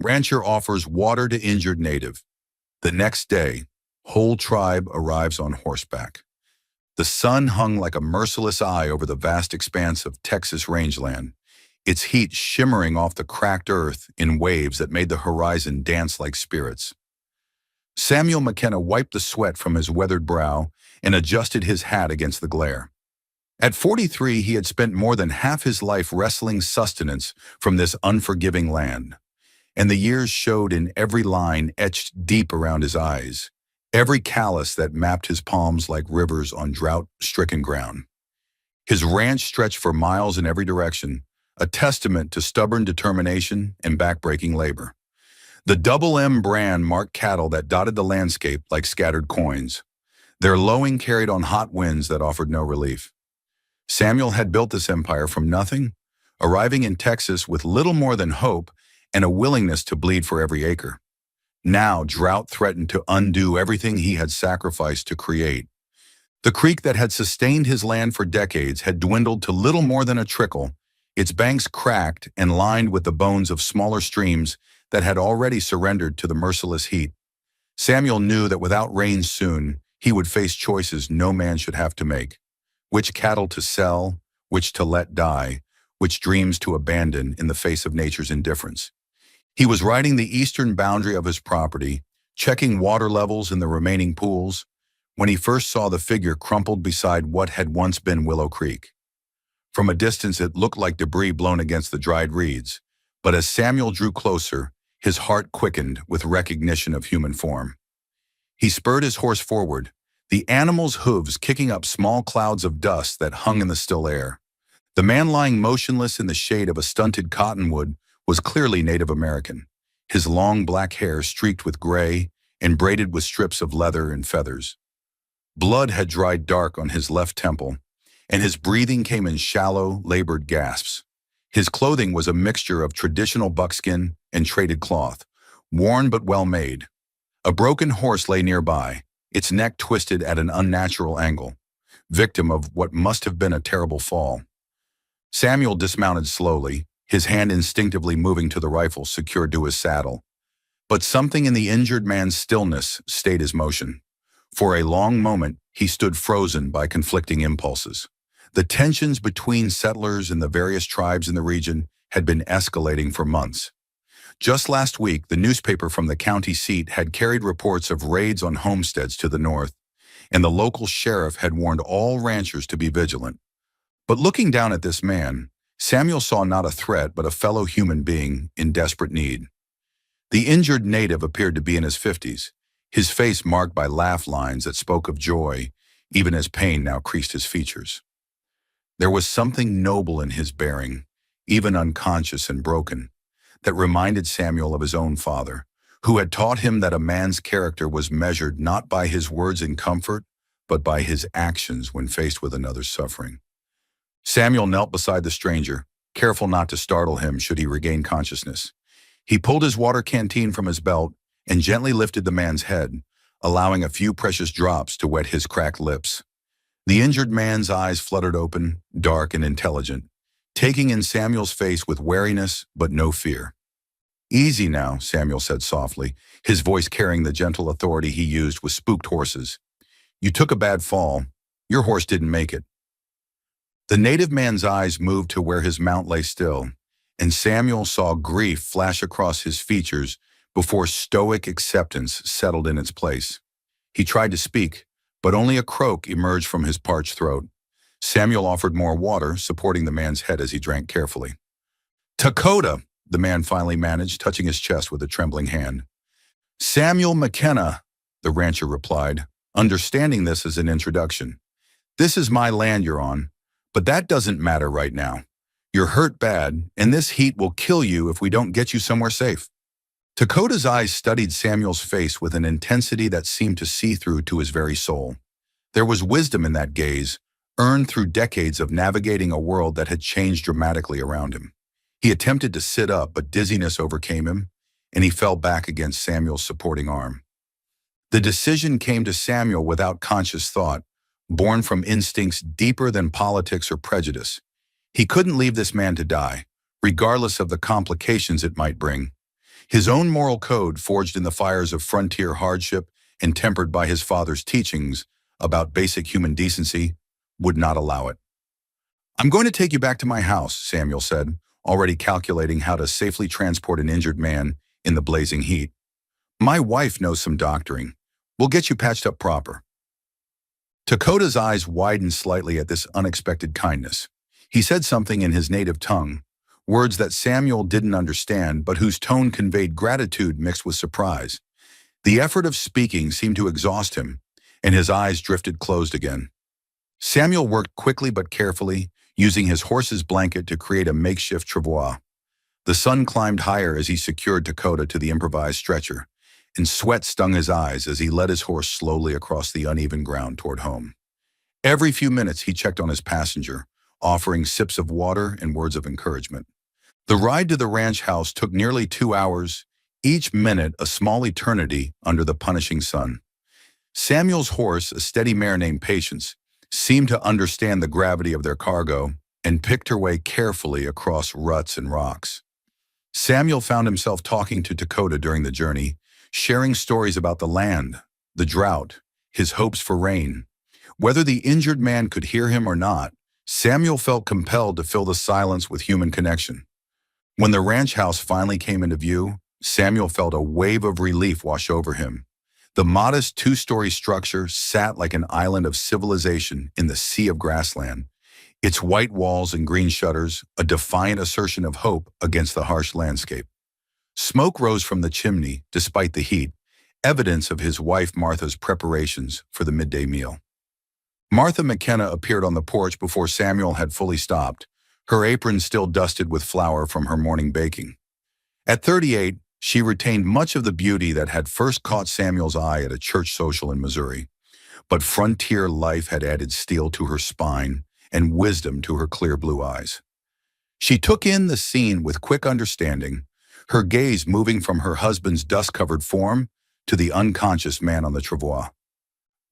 Rancher offers water to injured native. The next day, whole tribe arrives on horseback. The sun hung like a merciless eye over the vast expanse of Texas rangeland, its heat shimmering off the cracked earth in waves that made the horizon dance like spirits. Samuel McKenna wiped the sweat from his weathered brow and adjusted his hat against the glare. At 43, he had spent more than half his life wresting sustenance from this unforgiving land, and the years showed in every line etched deep around his eyes, every callus that mapped his palms like rivers on drought-stricken ground. His ranch stretched for miles in every direction, a testament to stubborn determination and backbreaking labor. The Double M brand marked cattle that dotted the landscape like scattered coins, their lowing carried on hot winds that offered no relief. Samuel had built this empire from nothing, arriving in Texas with little more than hope and a willingness to bleed for every acre. Now, drought threatened to undo everything he had sacrificed to create. The creek that had sustained his land for decades had dwindled to little more than a trickle, its banks cracked and lined with the bones of smaller streams that had already surrendered to the merciless heat. Samuel knew that without rain soon, he would face choices no man should have to make. Which cattle to sell, which to let die, which dreams to abandon in the face of nature's indifference. He was riding the eastern boundary of his property, checking water levels in the remaining pools, when he first saw the figure crumpled beside what had once been Willow Creek. From a distance it looked like debris blown against the dried reeds, but as Samuel drew closer, his heart quickened with recognition of human form. He spurred his horse forward, the animal's hooves kicking up small clouds of dust that hung in the still air. The man lying motionless in the shade of a stunted cottonwood was clearly Native American, his long black hair streaked with gray and braided with strips of leather and feathers. Blood had dried dark on his left temple, and his breathing came in shallow, labored gasps. His clothing was a mixture of traditional buckskin and traded cloth, worn but well made. A broken horse lay nearby, its neck twisted at an unnatural angle, victim of what must have been a terrible fall. Samuel dismounted slowly, his hand instinctively moving to the rifle secured to his saddle. But something in the injured man's stillness stayed his motion. For a long moment, he stood frozen by conflicting impulses. The tensions between settlers and the various tribes in the region had been escalating for months. Just last week, the newspaper from the county seat had carried reports of raids on homesteads to the north, and the local sheriff had warned all ranchers to be vigilant. But looking down at this man, Samuel saw not a threat but a fellow human being in desperate need. The injured native appeared to be in his 50s, his face marked by laugh lines that spoke of joy, even as pain now creased his features. There was something noble in his bearing, even unconscious and broken, that reminded Samuel of his own father, who had taught him that a man's character was measured not by his words in comfort, but by his actions when faced with another's suffering. Samuel knelt beside the stranger, careful not to startle him should he regain consciousness. He pulled his water canteen from his belt and gently lifted the man's head, allowing a few precious drops to wet his cracked lips. The injured man's eyes fluttered open, dark and intelligent, taking in Samuel's face with wariness but no fear. "Easy now," Samuel said softly, his voice carrying the gentle authority he used with spooked horses. "You took a bad fall. Your horse didn't make it." The native man's eyes moved to where his mount lay still, and Samuel saw grief flash across his features before stoic acceptance settled in its place. He tried to speak, but only a croak emerged from his parched throat. Samuel offered more water, supporting the man's head as he drank carefully. "Dakota," the man finally managed, touching his chest with a trembling hand. "Samuel McKenna," the rancher replied, understanding this as an introduction. "This is my land you're on, but that doesn't matter right now. You're hurt bad, and this heat will kill you if we don't get you somewhere safe." Dakota's eyes studied Samuel's face with an intensity that seemed to see through to his very soul. There was wisdom in that gaze, earned through decades of navigating a world that had changed dramatically around him. He attempted to sit up, but dizziness overcame him, and he fell back against Samuel's supporting arm. The decision came to Samuel without conscious thought, born from instincts deeper than politics or prejudice. He couldn't leave this man to die, regardless of the complications it might bring. His own moral code, forged in the fires of frontier hardship and tempered by his father's teachings about basic human decency, would not allow it. "I'm going to take you back to my house," Samuel said, already calculating how to safely transport an injured man in the blazing heat. "My wife knows some doctoring. We'll get you patched up proper." Dakota's eyes widened slightly at this unexpected kindness. He said something in his native tongue, words that Samuel didn't understand but whose tone conveyed gratitude mixed with surprise. The effort of speaking seemed to exhaust him, and his eyes drifted closed again. Samuel worked quickly but carefully, using his horse's blanket to create a makeshift travois. The sun climbed higher as he secured Dakota to the improvised stretcher, and sweat stung his eyes as he led his horse slowly across the uneven ground toward home. Every few minutes he checked on his passenger, offering sips of water and words of encouragement. The ride to the ranch house took nearly 2 hours, each minute a small eternity under the punishing sun. Samuel's horse, a steady mare named Patience, seemed to understand the gravity of their cargo and picked her way carefully across ruts and rocks. Samuel found himself talking to Dakota during the journey, sharing stories about the land, the drought, his hopes for rain. Whether the injured man could hear him or not, Samuel felt compelled to fill the silence with human connection. When the ranch house finally came into view, Samuel felt a wave of relief wash over him. The modest 2-story structure sat like an island of civilization in the sea of grassland, its white walls and green shutters a defiant assertion of hope against the harsh landscape. Smoke rose from the chimney despite the heat, evidence of his wife Martha's preparations for the midday meal. Martha McKenna appeared on the porch before Samuel had fully stopped, her apron still dusted with flour from her morning baking. At 38, she retained much of the beauty that had first caught Samuel's eye at a church social in Missouri, but frontier life had added steel to her spine and wisdom to her clear blue eyes. She took in the scene with quick understanding, her gaze moving from her husband's dust-covered form to the unconscious man on the travois.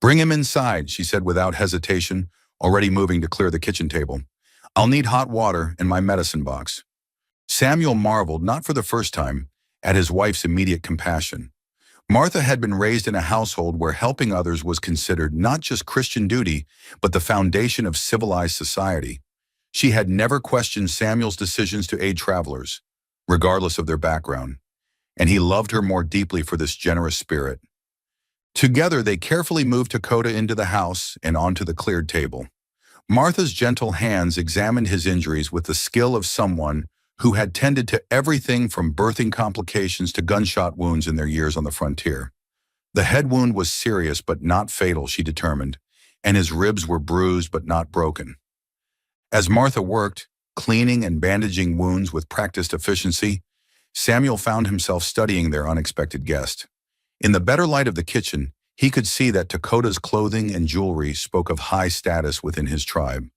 "Bring him inside," she said without hesitation, already moving to clear the kitchen table. "I'll need hot water and my medicine box." Samuel marveled, not for the first time, at his wife's immediate compassion. Martha had been raised in a household where helping others was considered not just Christian duty, but the foundation of civilized society. She had never questioned Samuel's decisions to aid travelers, regardless of their background, and he loved her more deeply for this generous spirit. Together, they carefully moved Dakota into the house and onto the cleared table. Martha's gentle hands examined his injuries with the skill of someone who had tended to everything from birthing complications to gunshot wounds in their years on the frontier. The head wound was serious but not fatal, she determined, and his ribs were bruised but not broken. As Martha worked, cleaning and bandaging wounds with practiced efficiency, Samuel found himself studying their unexpected guest. In the better light of the kitchen, he could see that Dakota's clothing and jewelry spoke of high status within his tribe.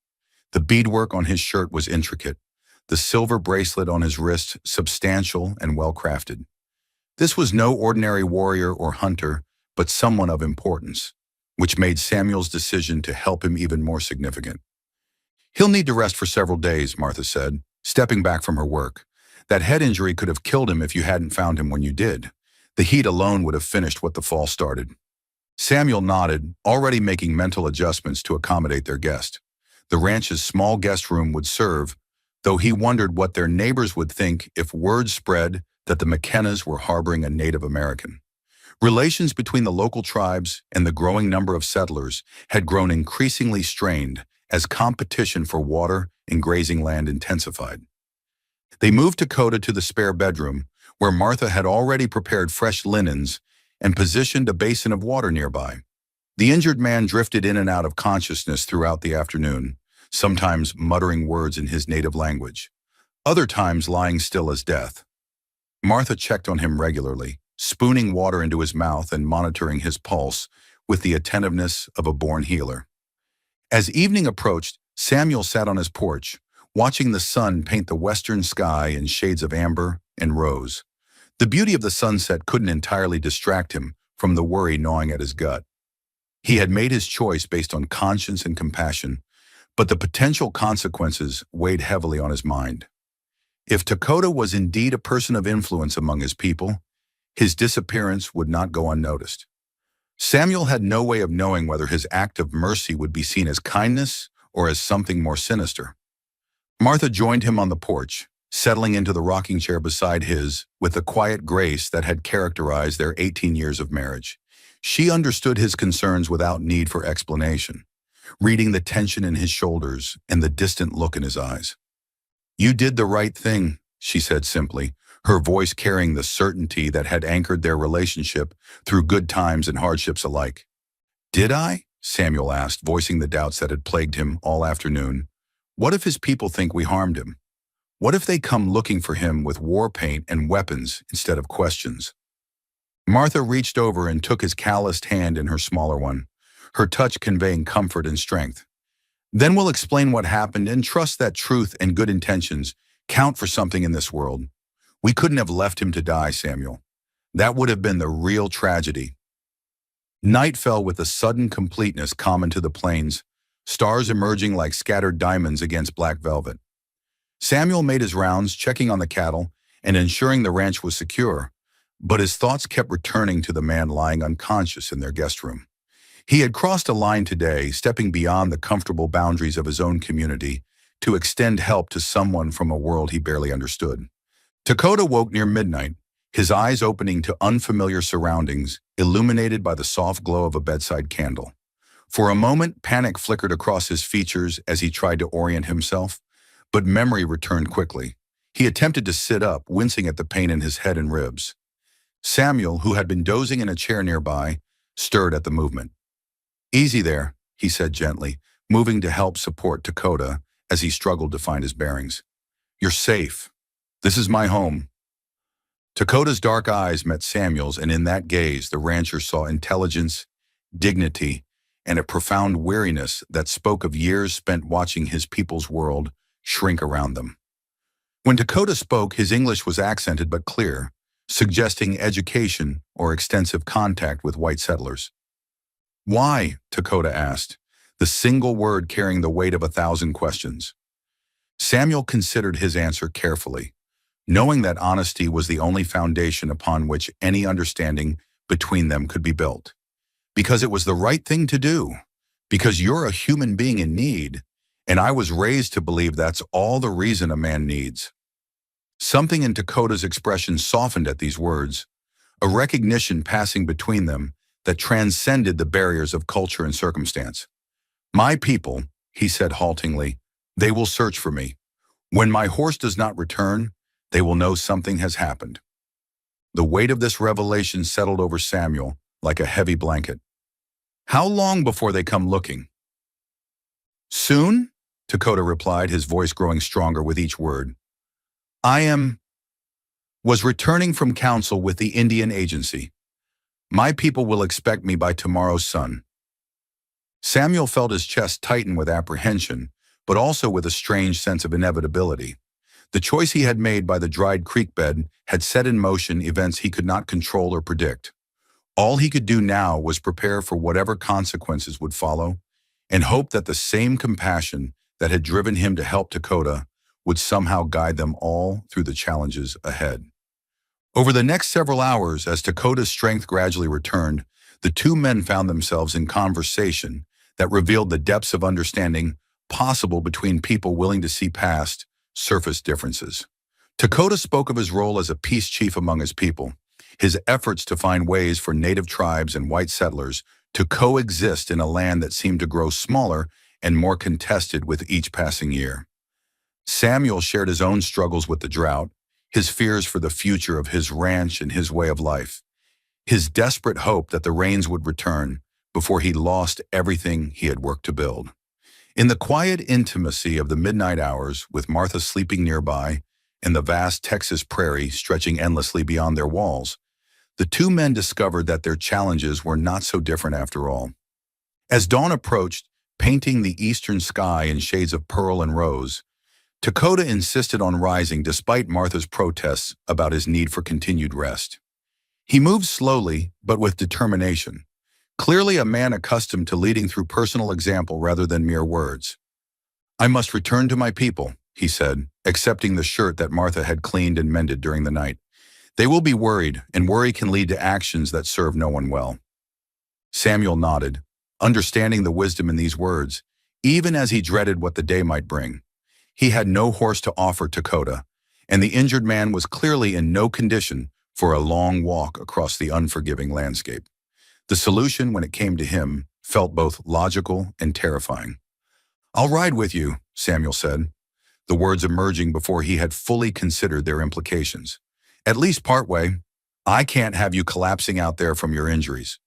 The beadwork on his shirt was intricate, the silver bracelet on his wrist substantial and well-crafted. This was no ordinary warrior or hunter, but someone of importance, which made Samuel's decision to help him even more significant. "He'll need to rest for several days," Martha said, stepping back from her work. "That head injury could have killed him if you hadn't found him when you did. The heat alone would have finished what the fall started." Samuel nodded, already making mental adjustments to accommodate their guest. The ranch's small guest room would serve, though he wondered what their neighbors would think if word spread that the McKennas were harboring a Native American. Relations between the local tribes and the growing number of settlers had grown increasingly strained as competition for water and grazing land intensified. They moved Dakota to the spare bedroom, where Martha had already prepared fresh linens and positioned a basin of water nearby. The injured man drifted in and out of consciousness throughout the afternoon, sometimes muttering words in his native language, other times lying still as death. Martha checked on him regularly, spooning water into his mouth and monitoring his pulse with the attentiveness of a born healer. As evening approached, Samuel sat on his porch, watching the sun paint the western sky in shades of amber and rose. The beauty of the sunset couldn't entirely distract him from the worry gnawing at his gut. He had made his choice based on conscience and compassion, but the potential consequences weighed heavily on his mind. If Dakota was indeed a person of influence among his people, his disappearance would not go unnoticed. Samuel had no way of knowing whether his act of mercy would be seen as kindness or as something more sinister. Martha joined him on the porch, settling into the rocking chair beside his with the quiet grace that had characterized their 18 years of marriage. She understood his concerns without need for explanation, reading the tension in his shoulders and the distant look in his eyes. "You did the right thing," she said simply, her voice carrying the certainty that had anchored their relationship through good times and hardships alike. "Did I?" Samuel asked, voicing the doubts that had plagued him all afternoon. "What if his people think we harmed him? What if they come looking for him with war paint and weapons instead of questions?" Martha reached over and took his calloused hand in her smaller one, her touch conveying comfort and strength. "Then we'll explain what happened and trust that truth and good intentions count for something in this world. We couldn't have left him to die, Samuel. That would have been the real tragedy." Night fell with a sudden completeness common to the plains, stars emerging like scattered diamonds against black velvet. Samuel made his rounds, checking on the cattle and ensuring the ranch was secure, but his thoughts kept returning to the man lying unconscious in their guest room. He had crossed a line today, stepping beyond the comfortable boundaries of his own community to extend help to someone from a world he barely understood. Dakota woke near midnight, his eyes opening to unfamiliar surroundings, illuminated by the soft glow of a bedside candle. For a moment, panic flickered across his features as he tried to orient himself, but memory returned quickly. He attempted to sit up, wincing at the pain in his head and ribs. Samuel, who had been dozing in a chair nearby, stirred at the movement. "Easy there," he said gently, moving to help support Dakota as he struggled to find his bearings. "You're safe. This is my home." Dakota's dark eyes met Samuel's, and in that gaze, the rancher saw intelligence, dignity, and a profound weariness that spoke of years spent watching his people's world shrink around them. When Dakota spoke, his English was accented but clear, suggesting education or extensive contact with white settlers. "Why?" Dakota asked, the single word carrying the weight of 1,000 questions. Samuel considered his answer carefully, knowing that honesty was the only foundation upon which any understanding between them could be built. "Because it was the right thing to do. Because you're a human being in need, and I was raised to believe that's all the reason a man needs." Something in Dakota's expression softened at these words, a recognition passing between them that transcended the barriers of culture and circumstance. "My people," he said haltingly, "they will search for me. When my horse does not return, they will know something has happened." The weight of this revelation settled over Samuel like a heavy blanket. "How long before they come looking?" "Soon," Dakota replied, his voice growing stronger with each word. Was returning from council with the Indian Agency. My people will expect me by tomorrow's sun." Samuel felt his chest tighten with apprehension, but also with a strange sense of inevitability. The choice he had made by the dried creek bed had set in motion events he could not control or predict. All he could do now was prepare for whatever consequences would follow, and hope that the same compassion that had driven him to help Dakota would somehow guide them all through the challenges ahead. Over the next several hours, as Dakota's strength gradually returned, the two men found themselves in conversation that revealed the depths of understanding possible between people willing to see past surface differences. Dakota spoke of his role as a peace chief among his people, his efforts to find ways for native tribes and white settlers to coexist in a land that seemed to grow smaller and more contested with each passing year. Samuel shared his own struggles with the drought, his fears for the future of his ranch and his way of life, his desperate hope that the rains would return before he lost everything he had worked to build. In the quiet intimacy of the midnight hours, with Martha sleeping nearby and the vast Texas prairie stretching endlessly beyond their walls, the two men discovered that their challenges were not so different after all. As dawn approached, painting the eastern sky in shades of pearl and rose, Dakota insisted on rising despite Martha's protests about his need for continued rest. He moved slowly, but with determination, clearly a man accustomed to leading through personal example rather than mere words. "I must return to my people," he said, accepting the shirt that Martha had cleaned and mended during the night. They will be worried, and worry can lead to actions that serve no one well. Samuel nodded, understanding the wisdom in these words, even as he dreaded what the day might bring. He had no horse to offer Dakota, and the injured man was clearly in no condition for a long walk across the unforgiving landscape. The solution, when it came to him, felt both logical and terrifying. "I'll ride with you," Samuel said, the words emerging before he had fully considered their implications. "At least partway. I can't have you collapsing out there from your injuries."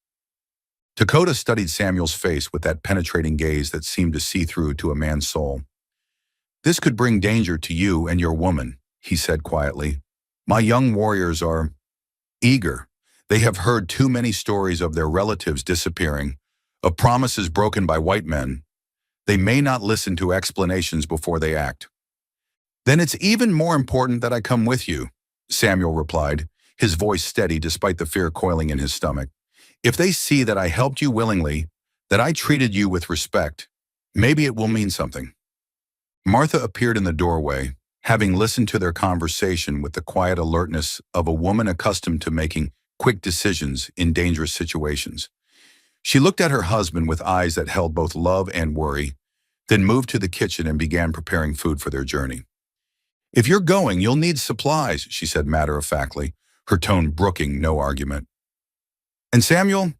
Dakota studied Samuel's face with that penetrating gaze that seemed to see through to a man's soul. "This could bring danger to you and your woman," he said quietly. "My young warriors are eager. They have heard too many stories of their relatives disappearing, of promises broken by white men. They may not listen to explanations before they act." "Then it's even more important that I come with you," Samuel replied, his voice steady despite the fear coiling in his stomach. "If they see that I helped you willingly, that I treated you with respect, maybe it will mean something." Martha appeared in the doorway, having listened to their conversation with the quiet alertness of a woman accustomed to making quick decisions in dangerous situations. She looked at her husband with eyes that held both love and worry, then moved to the kitchen and began preparing food for their journey. "If you're going, you'll need supplies," she said matter-of-factly, her tone brooking no argument. "And Samuel,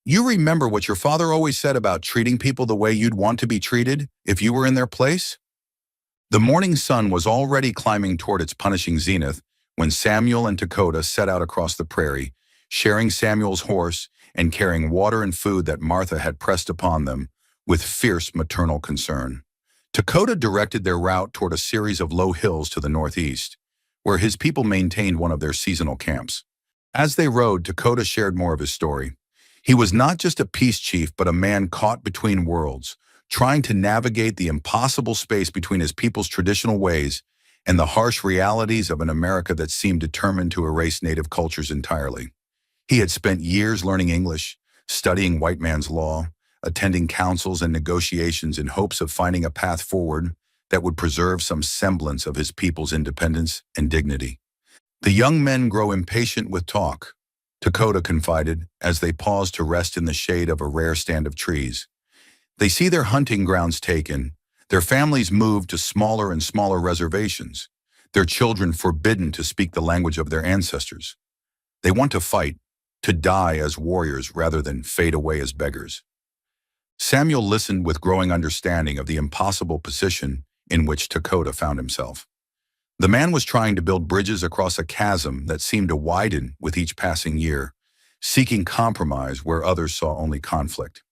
you remember what your father always said about treating people the way you'd want to be treated if you were in their place?" The morning sun was already climbing toward its punishing zenith when Samuel and Dakota set out across the prairie, sharing Samuel's horse and carrying water and food that Martha had pressed upon them with fierce maternal concern. Dakota directed their route toward a series of low hills to the northeast, where his people maintained one of their seasonal camps. As they rode, Dakota shared more of his story. He was not just a peace chief, but a man caught between worlds, trying to navigate the impossible space between his people's traditional ways and the harsh realities of an America that seemed determined to erase native cultures entirely. He had spent years learning English, studying white man's law, attending councils and negotiations in hopes of finding a path forward that would preserve some semblance of his people's independence and dignity. "The young men grow impatient with talk," Dakota confided as they paused to rest in the shade of a rare stand of trees. "They see their hunting grounds taken, their families moved to smaller and smaller reservations, their children forbidden to speak the language of their ancestors. They want to fight, to die as warriors rather than fade away as beggars." Samuel listened with growing understanding of the impossible position in which Dakota found himself. The man was trying to build bridges across a chasm that seemed to widen with each passing year, seeking compromise where others saw only conflict.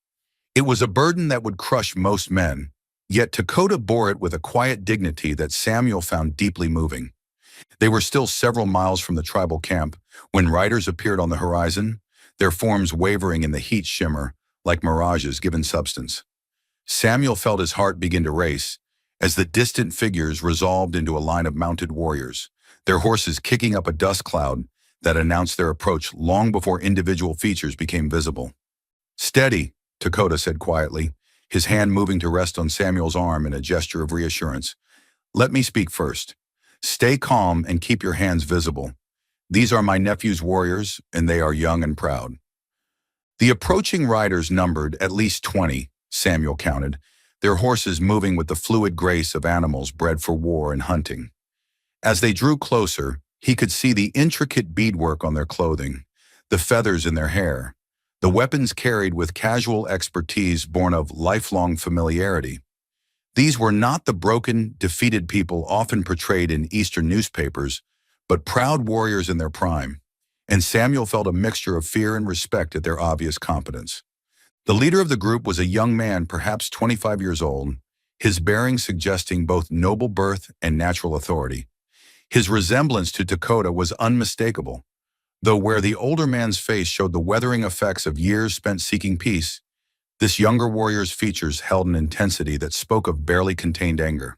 It was a burden that would crush most men, yet Dakota bore it with a quiet dignity that Samuel found deeply moving. They were still several miles from the tribal camp when riders appeared on the horizon, their forms wavering in the heat shimmer like mirages given substance. Samuel felt his heart begin to race as the distant figures resolved into a line of mounted warriors, their horses kicking up a dust cloud that announced their approach long before individual features became visible. "Steady," Dakota said quietly, his hand moving to rest on Samuel's arm in a gesture of reassurance. "Let me speak first. Stay calm and keep your hands visible. These are my nephew's warriors, and they are young and proud." The approaching riders numbered at least 20, Samuel counted, their horses moving with the fluid grace of animals bred for war and hunting. As they drew closer, he could see the intricate beadwork on their clothing, the feathers in their hair, the weapons carried with casual expertise born of lifelong familiarity. These were not the broken, defeated people often portrayed in Eastern newspapers, but proud warriors in their prime, and Samuel felt a mixture of fear and respect at their obvious competence. The leader of the group was a young man, perhaps 25 years old, his bearing suggesting both noble birth and natural authority. His resemblance to Dakota was unmistakable, though where the older man's face showed the weathering effects of years spent seeking peace, this younger warrior's features held an intensity that spoke of barely contained anger.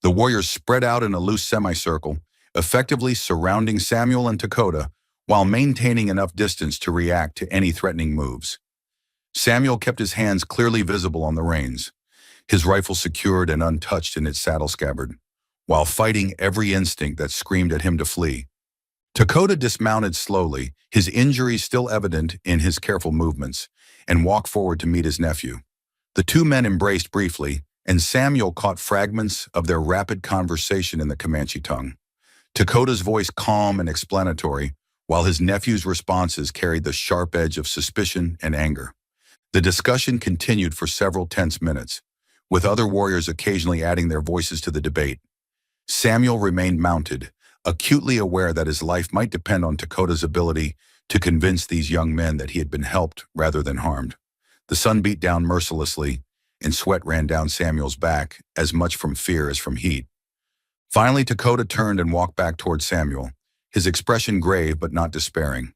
The warriors spread out in a loose semicircle, effectively surrounding Samuel and Dakota while maintaining enough distance to react to any threatening moves. Samuel kept his hands clearly visible on the reins, his rifle secured and untouched in its saddle scabbard. while fighting every instinct that screamed at him to flee. Dakota dismounted slowly, his injuries still evident in his careful movements, and walked forward to meet his nephew. The two men embraced briefly, and Samuel caught fragments of their rapid conversation in the Comanche tongue. Dakota's voice calm and explanatory, while his nephew's responses carried the sharp edge of suspicion and anger. The discussion continued for several tense minutes, with other warriors occasionally adding their voices to the debate. Samuel remained mounted, acutely aware that his life might depend on Dakota's ability to convince these young men that he had been helped rather than harmed. The sun beat down mercilessly, and sweat ran down Samuel's back, as much from fear as from heat. Finally, Dakota turned and walked back toward Samuel, his expression grave but not despairing.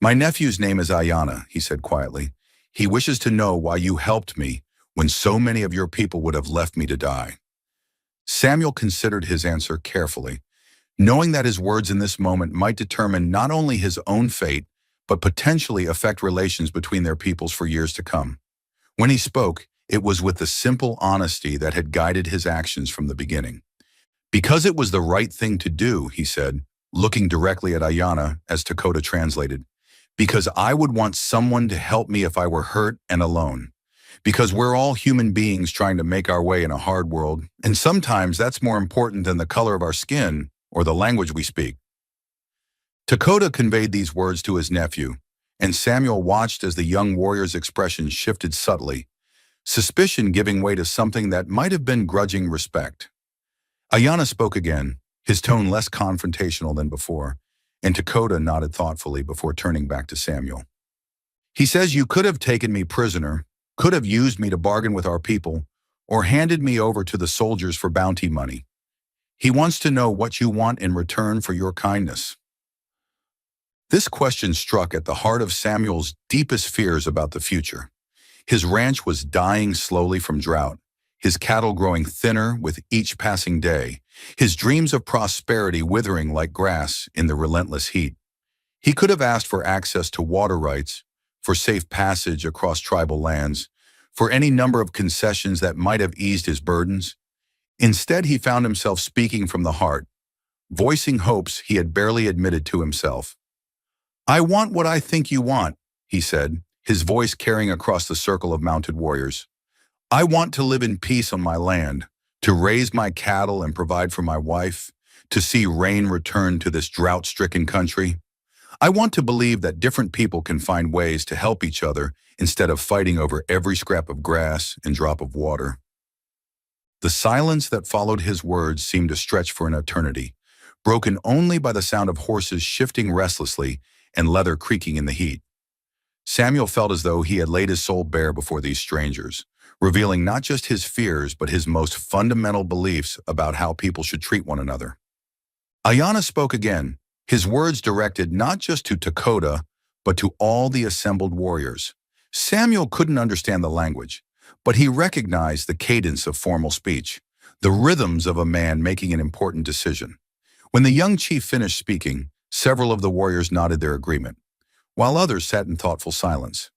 "My nephew's name is Ayanna," he said quietly. "He wishes to know why you helped me when so many of your people would have left me to die." Samuel considered his answer carefully, knowing that his words in this moment might determine not only his own fate, but potentially affect relations between their peoples for years to come. When he spoke, it was with the simple honesty that had guided his actions from the beginning. "Because it was the right thing to do," he said, looking directly at Ayanna as Dakota translated. "Because I would want someone to help me if I were hurt and alone. Because we're all human beings trying to make our way in a hard world, and sometimes that's more important than the color of our skin or the language we speak." Dakota conveyed these words to his nephew, and Samuel watched as the young warrior's expression shifted subtly, suspicion giving way to something that might have been grudging respect. Ayanna spoke again, his tone less confrontational than before, and Dakota nodded thoughtfully before turning back to Samuel. "He says you could have taken me prisoner, could have used me to bargain with our people, or handed me over to the soldiers for bounty money. He wants to know what you want in return for your kindness." This question struck at the heart of Samuel's deepest fears about the future. His ranch was dying slowly from drought, his cattle growing thinner with each passing day, his dreams of prosperity withering like grass in the relentless heat. He could have asked for access to water rights, for safe passage across tribal lands, for any number of concessions that might have eased his burdens. Instead, he found himself speaking from the heart, voicing hopes he had barely admitted to himself. "I want what I think you want," he said, his voice carrying across the circle of mounted warriors. "I want to live in peace on my land, to raise my cattle and provide for my wife, to see rain return to this drought-stricken country. I want to believe that different people can find ways to help each other instead of fighting over every scrap of grass and drop of water." The silence that followed his words seemed to stretch for an eternity, broken only by the sound of horses shifting restlessly and leather creaking in the heat. Samuel felt as though he had laid his soul bare before these strangers, revealing not just his fears but his most fundamental beliefs about how people should treat one another. Ayanna spoke again, his words directed not just to Dakota, but to all the assembled warriors. Samuel couldn't understand the language, but he recognized the cadence of formal speech, the rhythms of a man making an important decision. When the young chief finished speaking, several of the warriors nodded their agreement, while others sat in thoughtful silence.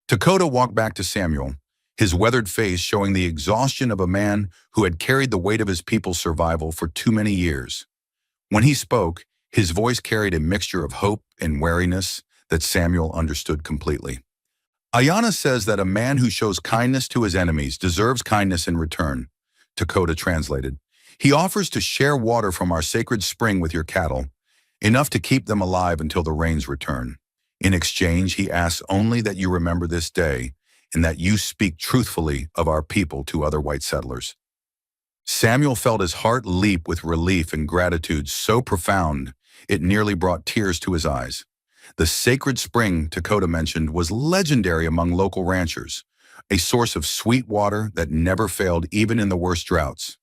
Dakota walked back to Samuel, his weathered face showing the exhaustion of a man who had carried the weight of his people's survival for too many years. When he spoke, his voice carried a mixture of hope and wariness that Samuel understood completely. "Ayanna says that a man who shows kindness to his enemies deserves kindness in return," Dakota translated. "He offers to share water from our sacred spring with your cattle, enough to keep them alive until the rains return. In exchange, he asks only that you remember this day and that you speak truthfully of our people to other white settlers." Samuel felt his heart leap with relief and gratitude so profound it nearly brought tears to his eyes. The sacred spring Dakota mentioned was legendary among local ranchers, a source of sweet water that never failed even in the worst droughts.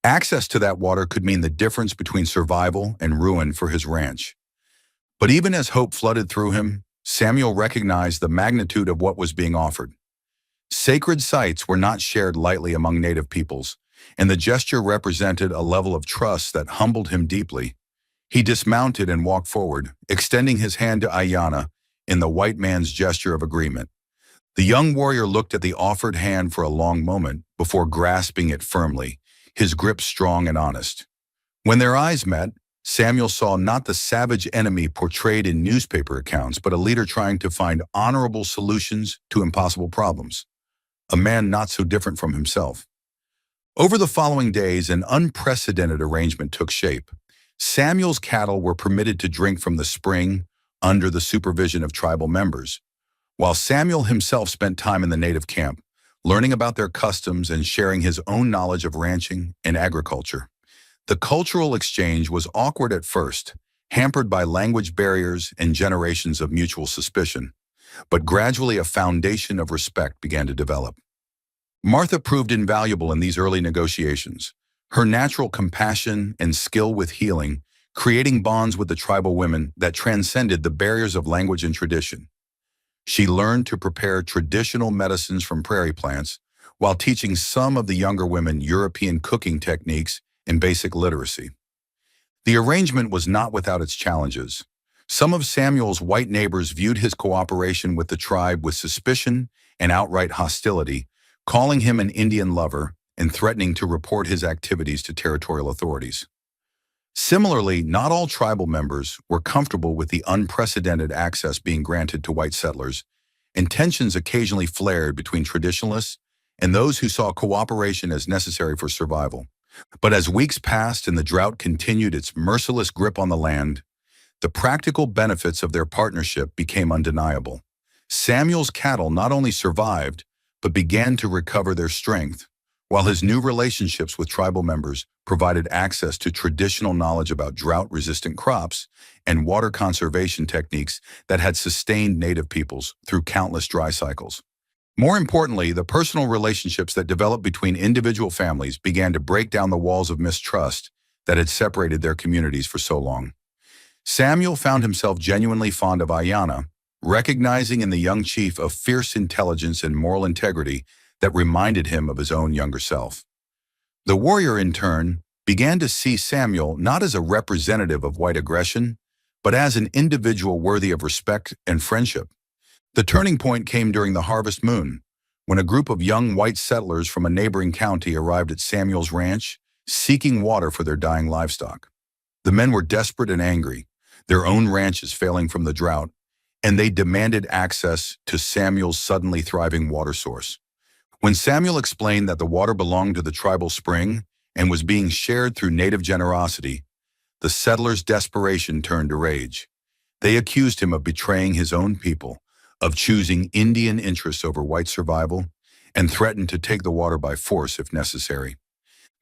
Access to that water could mean the difference between survival and ruin for his ranch. But even as hope flooded through him, Samuel recognized the magnitude of what was being offered. Sacred sites were not shared lightly among native peoples, and the gesture represented a level of trust that humbled him deeply. He dismounted and walked forward, extending his hand to Ayanna in the white man's gesture of agreement. The young warrior looked at the offered hand for a long moment before grasping it firmly, his grip strong and honest. When their eyes met, Samuel saw not the savage enemy portrayed in newspaper accounts, but a leader trying to find honorable solutions to impossible problems. A man not so different from himself. Over the following days, an unprecedented arrangement took shape. Samuel's cattle were permitted to drink from the spring under the supervision of tribal members, while Samuel himself spent time in the native camp, learning about their customs and sharing his own knowledge of ranching and agriculture. The cultural exchange was awkward at first, hampered by language barriers and generations of mutual suspicion, but gradually a foundation of respect began to develop. Martha proved invaluable in these early negotiations. Her natural compassion and skill with healing, creating bonds with the tribal women that transcended the barriers of language and tradition. She learned to prepare traditional medicines from prairie plants while teaching some of the younger women European cooking techniques and basic literacy. The arrangement was not without its challenges. Some of Samuel's white neighbors viewed his cooperation with the tribe with suspicion and outright hostility, calling him an Indian lover and threatening to report his activities to territorial authorities. Similarly, not all tribal members were comfortable with the unprecedented access being granted to white settlers, and tensions occasionally flared between traditionalists and those who saw cooperation as necessary for survival. But as weeks passed and the drought continued its merciless grip on the land, the practical benefits of their partnership became undeniable. Samuel's cattle not only survived, but began to recover their strength, while his new relationships with tribal members provided access to traditional knowledge about drought-resistant crops and water conservation techniques that had sustained native peoples through countless dry cycles. More importantly, the personal relationships that developed between individual families began to break down the walls of mistrust that had separated their communities for so long. Samuel found himself genuinely fond of Ayanna, recognizing in the young chief a fierce intelligence and moral integrity that reminded him of his own younger self. The warrior, in turn, began to see Samuel not as a representative of white aggression, but as an individual worthy of respect and friendship. The turning point came during the harvest moon, when a group of young white settlers from a neighboring county arrived at Samuel's ranch, seeking water for their dying livestock. The men were desperate and angry, their own ranches failing from the drought, and they demanded access to Samuel's suddenly thriving water source. When Samuel explained that the water belonged to the tribal spring and was being shared through native generosity, the settlers' desperation turned to rage. They accused him of betraying his own people, of choosing Indian interests over white survival, and threatened to take the water by force if necessary.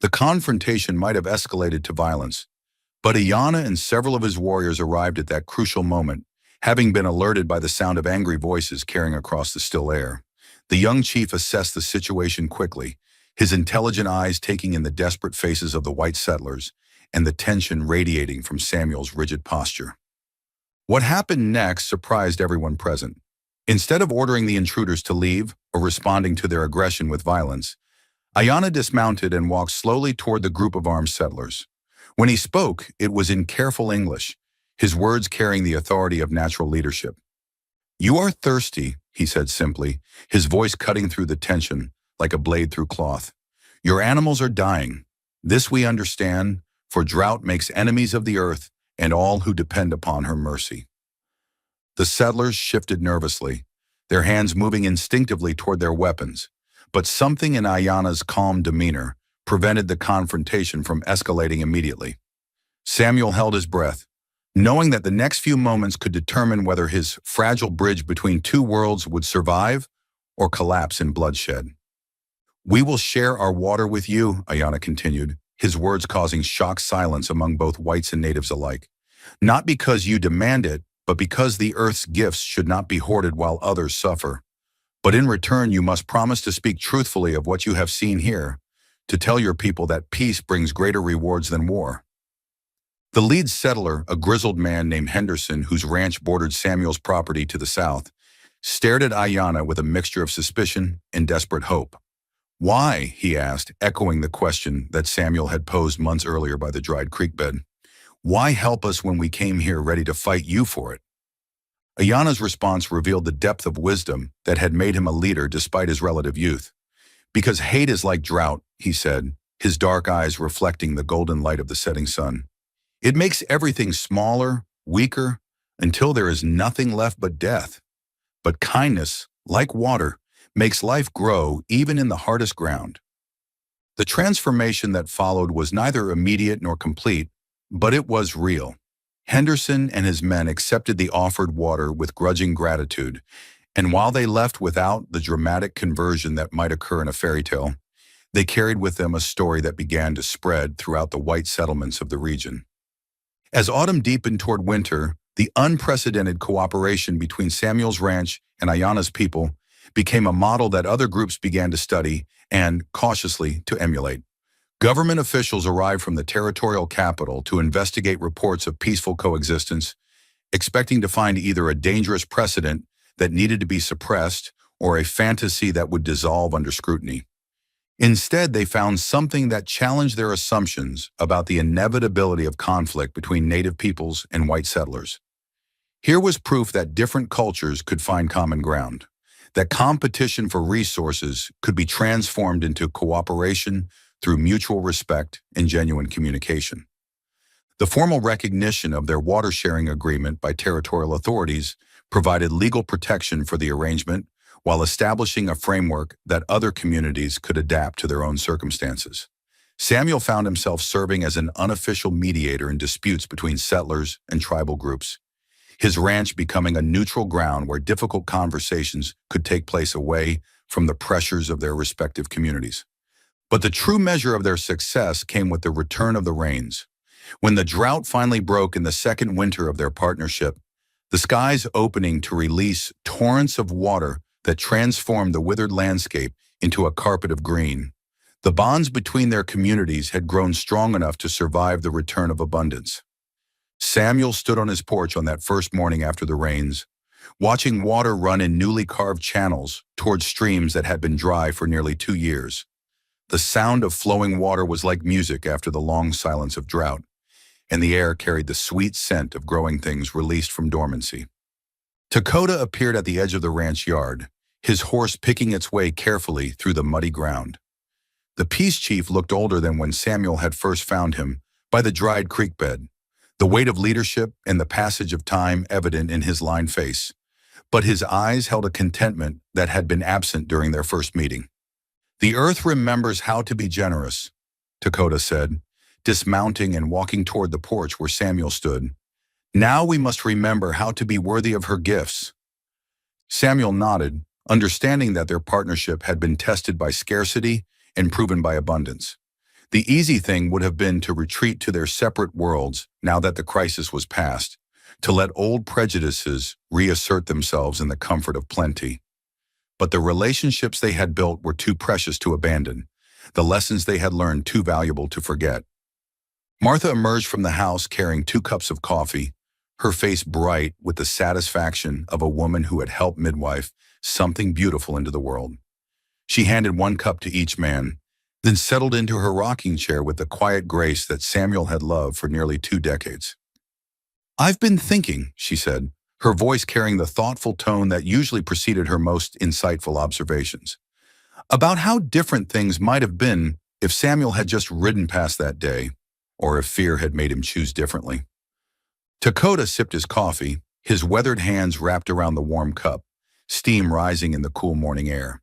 The confrontation might have escalated to violence, but Ayanna and several of his warriors arrived at that crucial moment, having been alerted by the sound of angry voices carrying across the still air. The young chief assessed the situation quickly, his intelligent eyes taking in the desperate faces of the white settlers and the tension radiating from Samuel's rigid posture. What happened next surprised everyone present. Instead of ordering the intruders to leave or responding to their aggression with violence, Ayanna dismounted and walked slowly toward the group of armed settlers. When he spoke, it was in careful English, his words carrying the authority of natural leadership. "You are thirsty," he said simply, his voice cutting through the tension like a blade through cloth. "Your animals are dying. This we understand, for drought makes enemies of the earth and all who depend upon her mercy." The settlers shifted nervously, their hands moving instinctively toward their weapons, but something in Ayanna's calm demeanor prevented the confrontation from escalating immediately. Samuel held his breath, knowing that the next few moments could determine whether his fragile bridge between two worlds would survive or collapse in bloodshed. "We will share our water with you," Ayanna continued, his words causing shocked silence among both whites and natives alike. "Not because you demand it, but because the earth's gifts should not be hoarded while others suffer. But in return, you must promise to speak truthfully of what you have seen here, to tell your people that peace brings greater rewards than war." The lead settler, a grizzled man named Henderson, whose ranch bordered Samuel's property to the south, stared at Ayanna with a mixture of suspicion and desperate hope. "Why?" he asked, echoing the question that Samuel had posed months earlier by the dried creek bed. "Why help us when we came here ready to fight you for it?" Ayanna's response revealed the depth of wisdom that had made him a leader despite his relative youth. "Because hate is like drought," he said. his dark eyes reflecting the golden light of the setting sun. It makes everything smaller, weaker, until there is nothing left but death. But kindness, like water, makes life grow even in the hardest ground. The transformation that followed was neither immediate nor complete, but it was real. Henderson and his men accepted the offered water with grudging gratitude, and while they left without the dramatic conversion that might occur in a fairy tale, they carried with them a story that began to spread throughout the white settlements of the region. As autumn deepened toward winter, the unprecedented cooperation between Samuel's ranch and Ayana's people became a model that other groups began to study and, cautiously, to emulate. Government officials arrived from the territorial capital to investigate reports of peaceful coexistence, expecting to find either a dangerous precedent that needed to be suppressed or a fantasy that would dissolve under scrutiny. Instead, they found something that challenged their assumptions about the inevitability of conflict between native peoples and white settlers. Here was proof that different cultures could find common ground, that competition for resources could be transformed into cooperation through mutual respect and genuine communication. The formal recognition of their water-sharing agreement by territorial authorities provided legal protection for the arrangement while establishing a framework that other communities could adapt to their own circumstances. Samuel found himself serving as an unofficial mediator in disputes between settlers and tribal groups, his ranch becoming a neutral ground where difficult conversations could take place away from the pressures of their respective communities. But the true measure of their success came with the return of the rains. When the drought finally broke in the second winter of their partnership, the skies opening to release torrents of water that transformed the withered landscape into a carpet of green. The bonds between their communities had grown strong enough to survive the return of abundance. Samuel stood on his porch on that first morning after the rains, watching water run in newly carved channels towards streams that had been dry for nearly 2 years. The sound of flowing water was like music after the long silence of drought, and the air carried the sweet scent of growing things released from dormancy. Dakota appeared at the edge of the ranch yard, his horse picking its way carefully through the muddy ground. The peace chief looked older than when Samuel had first found him by the dried creek bed, the weight of leadership and the passage of time evident in his lined face. But his eyes held a contentment that had been absent during their first meeting. "The earth remembers how to be generous," Dakota said, dismounting and walking toward the porch where Samuel stood. "Now we must remember how to be worthy of her gifts." Samuel nodded, understanding that their partnership had been tested by scarcity and proven by abundance. The easy thing would have been to retreat to their separate worlds now that the crisis was past, to let old prejudices reassert themselves in the comfort of plenty. But the relationships they had built were too precious to abandon, the lessons they had learned too valuable to forget. Martha emerged from the house carrying 2 cups of coffee, her face bright with the satisfaction of a woman who had helped midwife something beautiful into the world. She handed 1 cup to each man, then settled into her rocking chair with the quiet grace that Samuel had loved for nearly 2 decades. "I've been thinking," she said, her voice carrying the thoughtful tone that usually preceded her most insightful observations, "about how different things might have been if Samuel had just ridden past that day, or if fear had made him choose differently." Dakota sipped his coffee, his weathered hands wrapped around the warm cup, steam rising in the cool morning air.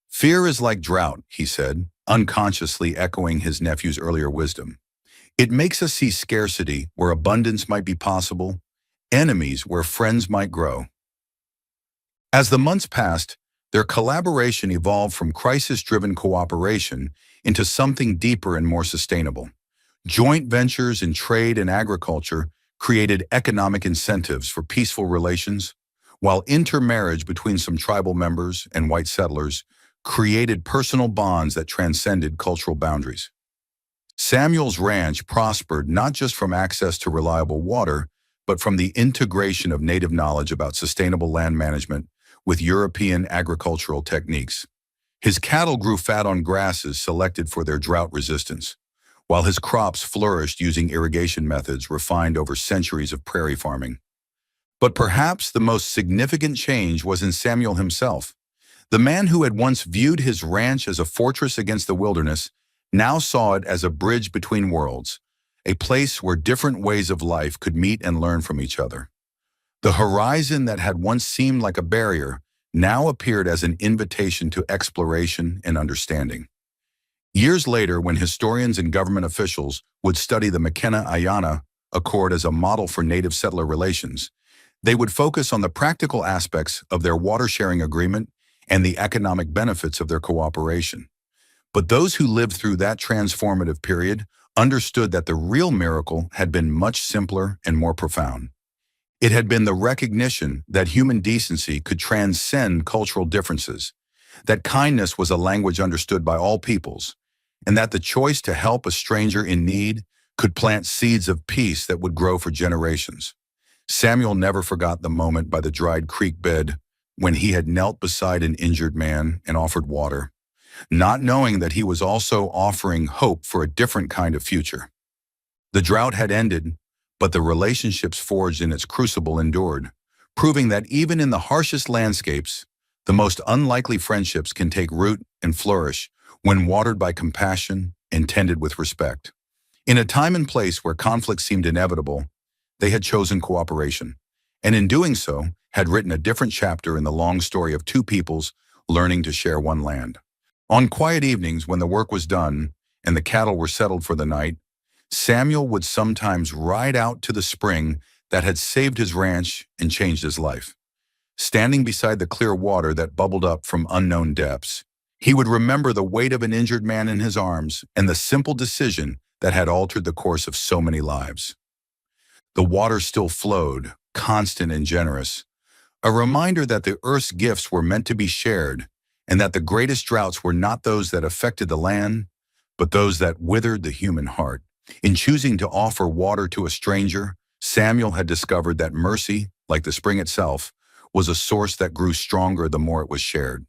"Fear is like drought," he said, unconsciously echoing his nephew's earlier wisdom. "It makes us see scarcity where abundance might be possible, enemies where friends might grow." As the months passed, their collaboration evolved from crisis-driven cooperation into something deeper and more sustainable. Joint ventures in trade and agriculture created economic incentives for peaceful relations, while intermarriage between some tribal members and white settlers created personal bonds that transcended cultural boundaries. Samuel's ranch prospered not just from access to reliable water, but from the integration of native knowledge about sustainable land management with European agricultural techniques. His cattle grew fat on grasses selected for their drought resistance, while his crops flourished using irrigation methods refined over centuries of prairie farming. But perhaps the most significant change was in Samuel himself. The man who had once viewed his ranch as a fortress against the wilderness now saw it as a bridge between worlds, a place where different ways of life could meet and learn from each other. The horizon that had once seemed like a barrier now appeared as an invitation to exploration and understanding. Years later, when historians and government officials would study the McKenna-Ayana Accord as a model for native settler relations, they would focus on the practical aspects of their water-sharing agreement and the economic benefits of their cooperation. But those who lived through that transformative period understood that the real miracle had been much simpler and more profound. It had been the recognition that human decency could transcend cultural differences, that kindness was a language understood by all peoples, and that the choice to help a stranger in need could plant seeds of peace that would grow for generations. Samuel never forgot the moment by the dried creek bed when he had knelt beside an injured man and offered water, not knowing that he was also offering hope for a different kind of future. The drought had ended, but the relationships forged in its crucible endured, proving that even in the harshest landscapes, the most unlikely friendships can take root and flourish when watered by compassion and tended with respect. In a time and place where conflict seemed inevitable, they had chosen cooperation, and in doing so, had written a different chapter in the long story of two peoples learning to share one land. On quiet evenings when the work was done and the cattle were settled for the night, Samuel would sometimes ride out to the spring that had saved his ranch and changed his life. Standing beside the clear water that bubbled up from unknown depths, he would remember the weight of an injured man in his arms and the simple decision that had altered the course of so many lives. The water still flowed, constant and generous, a reminder that the earth's gifts were meant to be shared and that the greatest droughts were not those that affected the land, but those that withered the human heart. In choosing to offer water to a stranger, Samuel had discovered that mercy, like the spring itself, was a source that grew stronger the more it was shared.